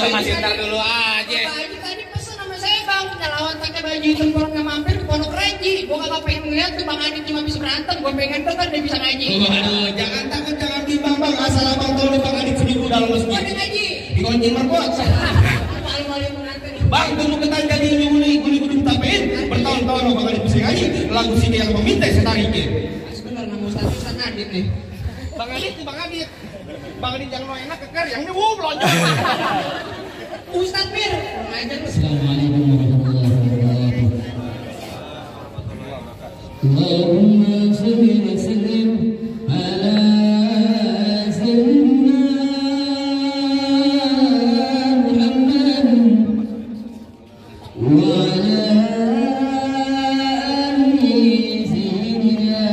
Masih ntar dulu aja. Pak Haji tadi pesan sama saya bang, nyelawan pakai baju tempur nggak mampir ke Pondok Reji. Gue kagak pengen ngeliat tuh Bang Adit cuma bisa berantem. Gue pengen tuh kan dia bisa ngaji. Waduh, jangan takut, jangan bimbang bang. Asal abang tahu nih Bang Adit seminggu dalam masjid. Gue ngaji. Digonceng marbot. Malu-malu mengantin. Bang, tunggu ketan jadi guli tapein. Bertahun-tahun Bang Adit bisa ngaji. Lagu sini yang meminta saya tarikin. Sebentar nama Ustaz Adit nih. Bang Adit, Bang Adit. Bang Adit jangan enak keker, yang ini belonjol. Ustaz Mir, ngajar. Assalamualaikum warahmatullahi wabarakatuh. Allahumma shalli wa sallim ala sayyidina Muhammad wa ala ali sayyidina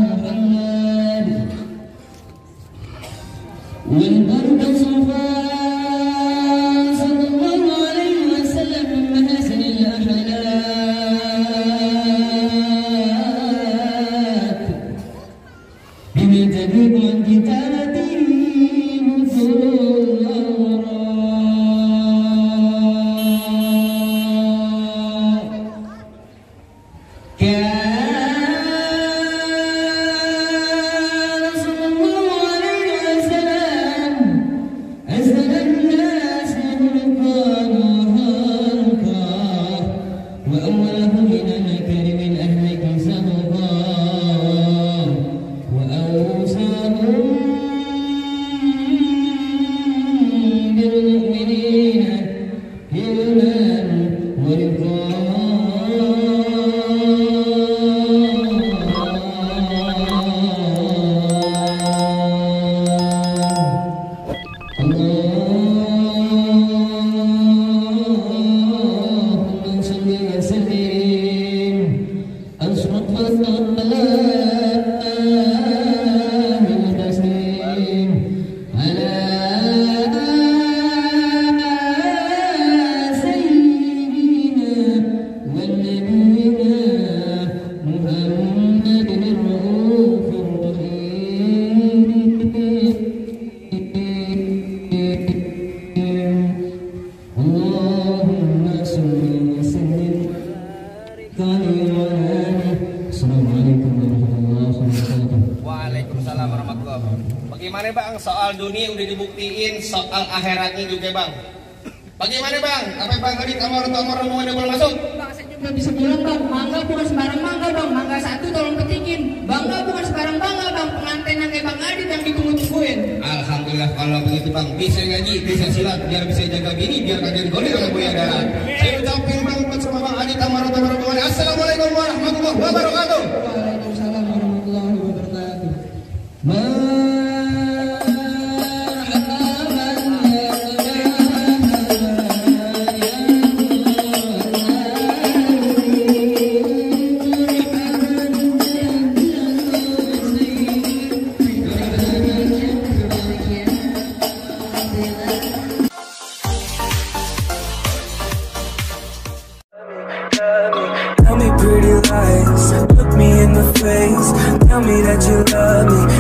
Muhammad wal barka safa sallallahu alaihi wasallam min mahasinil akhlaq bima tabiqu an kitabati Waalaikumsalam warahmatullahi wabarakatuh. Bagaimana bang, soal dunia udah dibuktiin, soal akhiratnya juga bang. Bagaimana bang, apa bang tadi kamar mau ada boleh masuk? Bang saya juga bisa bilang bang, mangga bukan sembarang mangga bang. Mangga satu tolong petikin. Bangga bukan sembarang bangga bang. Pengantin yang kayak Bang Adit yang ditunggu-tungguin. Alhamdulillah kalau begitu bang, bisa ngaji, bisa silat, biar bisa jaga bini, biar kagak digolir oleh buaya darat. Saya ucapin bang sama Bang Adit kamar. Assalamualaikum warahmatullahi wabarakatuh. Waalaikumsalam warahmatullahi wabarakatuh. Tell me pretty lies, look me in the face. Tell me that you love me.